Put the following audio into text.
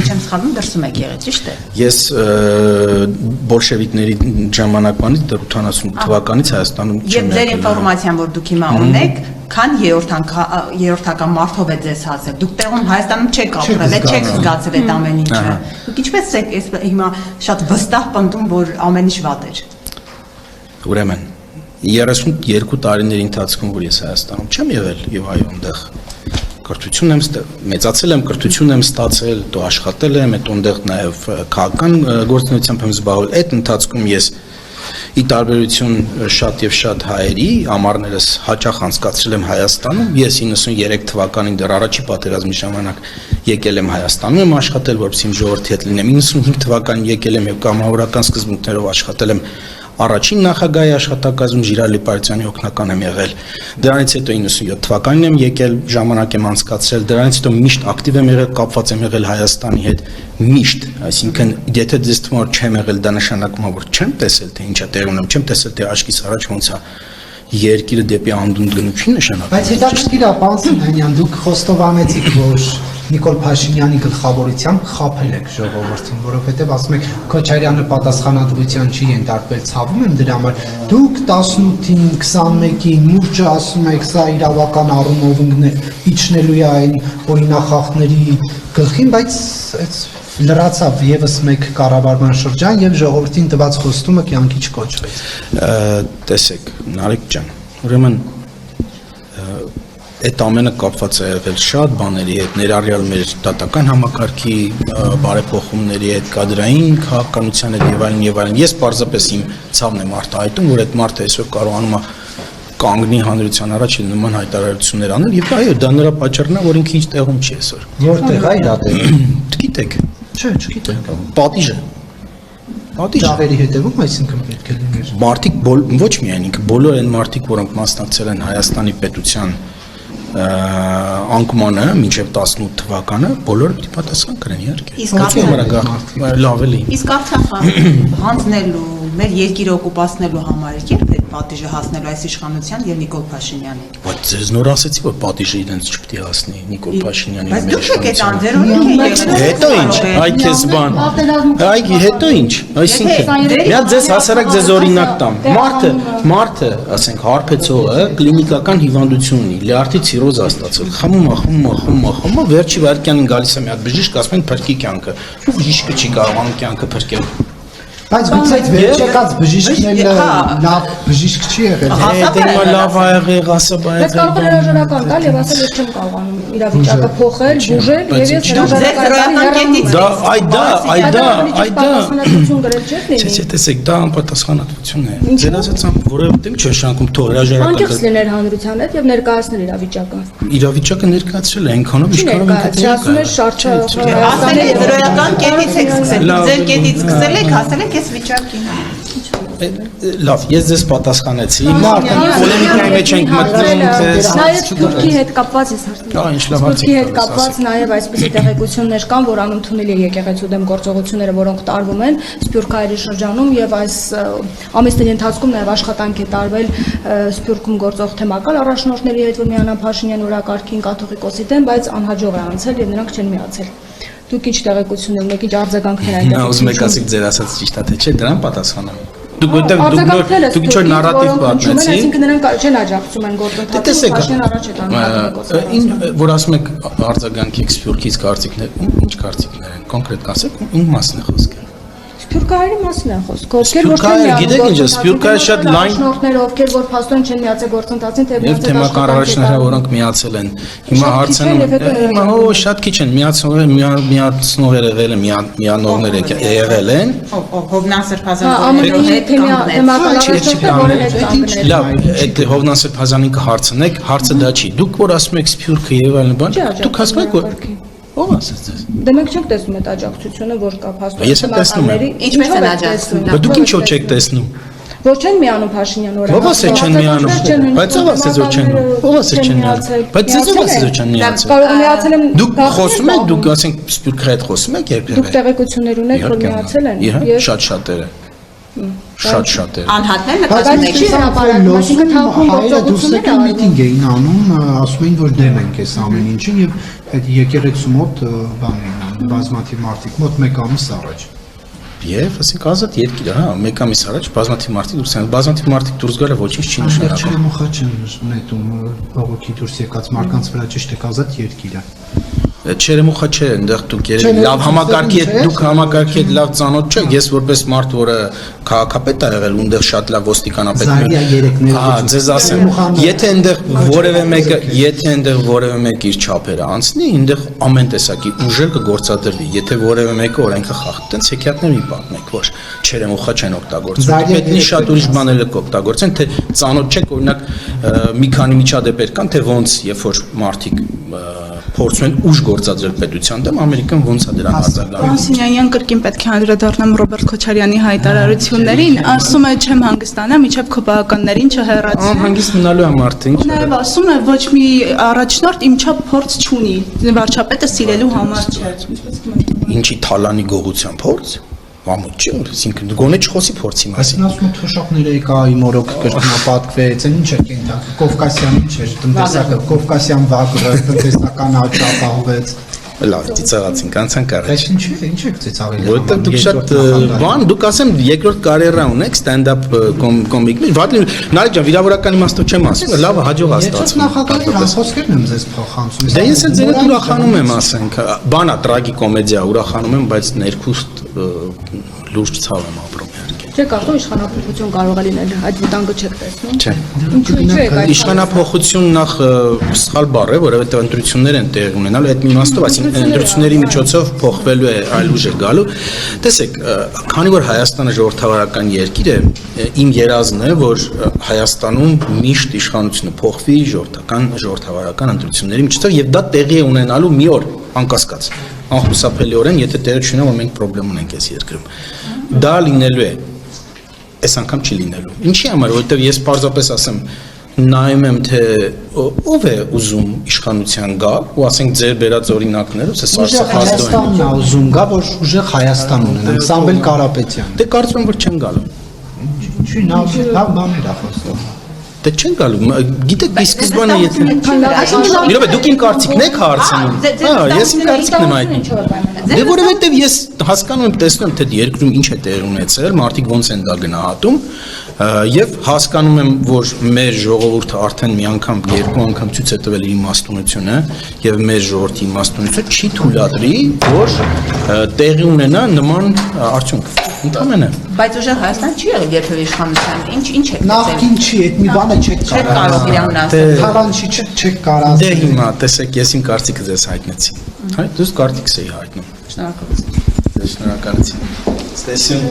չեմ սխալվում, դրսում եք եղել, ճիշտ է։ Ես բոլշևիկների ժամանակվանից դեռ 80 թվականից Հայաստանում չեմ Եվ ձեր ինֆորմացիան, որ դուք հիմա ունեք, քան երրորդական մարդով է ձեզ հասել։ Դուք տեղում Հայաստանում չեք ապրել, չեք զգացել այդ ամեն ինչը։ Դուք ինչպես եք հիմա շատ վստահ պնդում, որ ամեն ինչ վատ էր։ Ուրեմն 32 տարիների ընթացքում, որ ես Հայաստանում չեմ եղել եւ այո, այնտեղ կրթություն եմ մեծացել եմ, կրթություն եմ ստացել, դու աշխատել եմ, այդ այնտեղ նաեւ քաղաքական գործունեությամբ եմ զբաղվել։ Այդ ընթացքում ես ի տարբերություն շատ եւ շատ հայերի ամառներս հաճախ անցկացրել եմ Հայաստանում։ Ես 93 թվականին դեռ առաջի պատերազմի ժամանակ եկել եմ Հայաստանում եմ աշխատել, որովհետեւ իմ ժողովրդի հետ լինեմ։ 95 թվականին եկել եմ եւ կամավորական սկզբունքներով աշխատել եմ առաջին նախագահի աշխատակազմում Ժիրալի Պարիսյանի օգնական եմ եղել։ Դրանից հետո 97 թվականին եմ եկել, ժամանակ եմ անցկացրել, դրանից հետո միշտ ակտիվ եմ եղել, կապված եմ եղել Հայաստանի հետ, միշտ, այսինքն եթե դες թվում որ չեմ եղել, դա նշանակում է որ չեմ տեսել թե ինչա տեղ ունեմ, չեմ տեսել թե աչքիս առաջ ոնց է երկիրը դեպի անդունդ գնություն նշանակում։ Բայց հետաքրքիր է, պարոն Սիմոնյան, դուք խոստովանեցիք, որ Նիկոլ Փաշինյանի գլխավորությամբ խաբել եք ժողովրդին, որովհետև ասում եք Քոչարյանը պատասխանատվության չի ենթարկվել, ցավում եմ դրա համար։ Դուք 18-ին, 21-ին մուրճը ասում եք, սա իրավական առումով իջնելու է այն օրինախախտների գլխին, բայց լրացավ եւս մեկ կառավարման շրջան եւ ժողովրդին տված խոստումը կյանքի չկոչվեց։ Տեսեք, Նարեկ ջան, ուրեմն այդ ամենը կապված է եղել շատ բաների հետ, ներառյալ մեր դատական համակարգի բարեփոխումների հետ, կադրային քաղաքականության հետ եւ այլն։ Ես պարզապես իմ ցավն եմ արտահայտում, որ այդ մարդը այսօր կարողանում է կանգնի հանրության առաջ նման հայտարարություններ անել եւ այո, դա նրա պատճառն է, որ ինքը ինչ տեղում չի այսօր։ Որտեղ է դա տեղը։ Գիտեք։ Չէ, չգիտեմ։ Պատիժը։ Ճավերի հետևում, այսինքն պետք է լիներ։ Մարդիկ ոչ միայն ինքը, բոլոր այն մարդիկ, որոնք մասնակցել են Հայաստանի պետության անկմանը մինչև 18 թվականը բոլորը պիտի պատասխան կրեն իհարկե։ Իսկ Արցախը հանձնելու, մեր երկիրը օկուպացնելու համար երբ է պատիժը հասնելու այս իշխանության եւ Նիկոլ Փաշինյանին։ Բայց ձեզ նոր ասեցի, որ պատիժը իրենց չպիտի հասնի Նիկոլ Փաշինյանին։ Բայց դուք եք անձերորիք եք։ Հետո ինչ, այ քեզ բան։ Այ հետո ինչ, այսինքն միա ձեզ հասարակ ձեզ օրինակ տամ։ Մարդը, ասենք, հարբեցողը կլինիկական հիվանդություն ունի, լյարդի ցիրոզ ստացել, խմում, վերջի վայրկյանին գալիս է մի հատ բժիշկ, ասում են փրկի կյանքը։ Բժիշկը չի կարողանում կյանքը փրկել։ Բայց գուցե վերջեկած բժիշկն լավ բժիշկ չի եղել։ Դե լավ ա եղել, ասա բայ։ Բայց կարող է հրաժարական տալ եւ ասել ես չեմ կարողանում իրավիճակը փոխել, բուժել եւ ես Չէ, տեսեք, դա անպատասխանատվություն է։ Ձեր ասածան որովհետեւ չի շանկում թող հրաժարական։ Անկեղծ լիներ հանրության հետ եւ ներկայացնել իրավիճակը։ Իրավիճակը ներկայացրել է այնքանով ինչքանով ինքը ասում է շարժը Ասել եք դրոյական կետից եք սկսել, ձեր կետից սկսել եք, հասել եք այս վիճակին։ Լավ, ես ձեզ պատասխանեցի։ Պոլեմիկայի մեջ ենք մտնում, Նաև Թուրքի հետ կապված ես հարցնում։ Թուրքի հետ կապված նաև այսպիսի տեղեկություններ կան, որ անընդունելի եկեղեցու դեմ գործողությունները, որոնք տարվում են Սփյուռքահայերի շրջանում եւ այս ամիսների ընթացքում նաև աշխատանք է տարվել Սփյուռքում գործող թեմակալ առաջնորդների հետ, որ միանան Փաշինյան օրակարգին կաթողիկոսի դեմ, բայց անհաջող է անցել եւ նրանք չեն միացել։ Դուք ինչ տեղեկություններ ունեք, ինչ արձագանքներ այնտեղ։ Նա ուզում եք ասեք ձեր ասած ճիշտ է թե չէ, դրան պատասխանեմ։ Դուք ինչ նարատիվ պատմեցի։ Այսինքն նրանք չեն աջակցում այն գործընթացին, Փաշինյան առաջ է տանում։ Որ ասում եք արձագանքի Սփյուռքից կարծիքներ, ինչ կարծիքներ են, կոնկրետ ասեք, ում մասն է խոսքը։ Սփյուռքահայերի մասին է խոսքը, ովքեր որ չեն միացել։ Գիտեք ինչ է, Սփյուռքահայը շատ լայն շնորհներ, ովքեր որ փաստորեն չեն միացել գործընթացին, թե եւ թեմական առաջնորդները, որոնք միացել են։ Հիմա հարցնում հիմա շատ քիչ են միացնողները եղել են, միանողներ եղել են։ Հովնան Սրբազան Լավ, այդ Հովնան Սրբազանին կհարցնեք, հարցը դա չի։ Դուք որ ասում եք Սփյուռքը եւ այլն բան, դուք ասում եք որ ո՞վ ասեց ձեզ։ Դե մենք չենք տեսնում այդ աջակցությունը, որ կա փաստորեն։ Ես եմ տեսնում։ Ինչպես են աջակցում։ Բայց դուք ինչո՞ւ չեք տեսնում։ Որ չեն միանում Փաշինյան օրը։ Ո՞վ ասեց չեն միանում։ Բայց ո՞վ ասեց որ չեն։ Ո՞վ ասեց չեն միանում։ Բայց ձեզ ո՞վ ասեց որ չեն միացել։ Կարող է միացել են։ Դուք խոսում եք, դուք ասենք Սփյուռքի հետ խոսում եք երբևէ։ Դուք տեղեկություններ ունեք, որ միացել են։ Շատ-շատերը։ Շատ-շատերը։ Անհատներ Բայց նկատում չի եք։ հրապարակում, այսինքն թափում գործողություններ միտինգ էին անում, ասում էին որ դեմ են այս ամեն ինչին եւ այդ եկեղեցու մոտ բան էին անում։ բազմաթիվ մարդիկ մոտ 1 ամիս առաջ։ Եվ ասենք ազատ երկիր է, հա, 1 ամիս առաջ բազմաթիվ մարդիկ դուրս են, բազմաթիվ մարդիկ դուրս գալը ոչինչ չի նշանակում։ Չերեմուխա չեն նետում բողոքի դուրս եկած մարդկանց վրա ճիշտ է ազատ երկիր է։ Չերեմուխա չէ, այնտեղ դուք լավ համակարգի հետ, դուք համակարգի հետ լավ ծանոթ չեք, ես որպես մարդ, որը քաղաքապետ ա եղել, ունտեղ շատ լավ ոստիկանապետ։ Հա, ձեզ ասեմ, եթե այնտեղ որևէ մեկը իր չափերը անցնի, այնտեղ ամեն տեսակի ուժեր կգործադրվի, եթե որևէ մեկը օրենքը խախտի, տենց հեքիաթներ մի պատմեք, որ չերեմուխա չեն օգտագործում։ Պետք է շատ ուրիշ բաներ կօգտագործեն, թե ծանոթ չեք, օրինակ մի քանի միջադեպեր կան, թե ոնց երբ որ մարդիկ փորձում են ուժ գործադրել պետության դեմ, Ամերիկան ոնց է դրան արձագանքում։ Պասինյանյան կրկին պետք է անդրադառնամ Ռոբերտ Քոչարյանի հայտարարություններին, ասում է չեմ հանգստանա, միջև քո բաղականներին չհեռացնեմ։ Անհանգիստ մնալու է մարդը, ինչ։ Նաև ասում է ոչ մի առաջնորդ իմ չափ փորձ չունի, վարչապետը սիրելու համար չէ։ Ինչի թալանի գողության փորձ։ Ամոթ չէ, այսինքն գոնե չխոսի փորձի մասին։ Այսինքն ասում թոշակները եկա իմ օրոք կրկնապատկվեց, ինչ է կենթակ, Կովկասյան ինչ էր, տնտեսական Կովկասյան վագրը, տնտեսական աճ ապահովեց։ Լավ, ծիծաղացինք, անցանք առաջ։ Ինչ է ծիծաղել։ Որտեղ դուք շատ բան, դուք ասեմ երկրորդ կարիերա ունեք ստենդափ կոմիկներ, վատ նարեկ ջան, վիրավորական իմաստով չեմ ասում, լավ հաջող է ստացվում։ Նախագահի խոսքերն եմ ձեզ փոխանցում։ Դե ես էլ ձեր ուրախանում եմ, ասենք, բանա տրագիկոմեդիա ուրախանում եմ, բայց ներքուստ լուրջ ցավ եմ ապրում իհարկե։ Չէ, կարող իշխանապողություն կարող է լինել, այդ վտանգը չեք տեսնում։ Չէ։ Ինչու եք այդ Իշխանապողություն նախ սխալ բառ է, որովհետև ընտրություններ են տեղի ունենալու, այդ մի իմաստով, այսինքն ընտրությունների միջոցով փոխվելու է այլ ուժ է գալու։ Տեսեք, քանի որ Հայաստանը ժողովրդավարական երկիր է, իմ երազն է, որ Հայաստանում միշտ իշխանությունը փոխվի ժողովրդավարական ընտրությունների միջոցով եւ դա տեղի է ունենալու մի օր, անկասկած, անխուսափելիորեն, եթե տեղի չունենա, որ մենք խնդրեմ ունենք այս երկրում։ Դա լինելու է, այս անգամ չի լինելու։ Ինչի համար, որովհետև ես պարզապես ասեմ, նայում եմ, թե ով է ուզում իշխանության գալ, ու ասենք ձեր բերած օրինակներով, ասես Սարսափազդոն։ Հայաստանն է ուզում գա, որ ուժեղ Հայաստան ունենան, Սամվել Կարապետյան։ Դե կարծում եմ, որ չեն գալու։ Ինչի՞ նա բաներ է խոսում։ Դե չեն գալու, գիտեք, ի սկզբանե եթե Իրոք դուք իմ կարծիքն եք հարցնում։ Հա, ես իմ կարծիքն եմ հայտնում։ Դե որովհետև ես հասկանում եմ, տեսնում եմ, թե երկրում ինչ է տեղի ունեցել, մարդիկ ոնց են դա գնահատում, եւ հասկանում եմ, որ մեր ժողովուրդը արդեն մի անգամ, երկու անգամ ցույց է տվել իր իմաստունությունը, եւ մեր ժողովրդի իմաստունությունը չի թույլատրի, որ տեղի ունենա նման արդյունք։ Ընդհանրապես Բայց ուժեղ Հայաստան չի եղել երբևէ իշխանության։ Ինչ է։ Նախքին չի, այդ մի բանը չեք կարող իրան ասել։ Թալանչի չեք կարող։ Դե հիմա տեսեք, ես իմ կարծիքը ձեզ հայտնեցի։ Հայ, դուք կարծիքս էի հայտնում։ Շնորհակալություն։ Շնորհակալություն։ Ստեսին։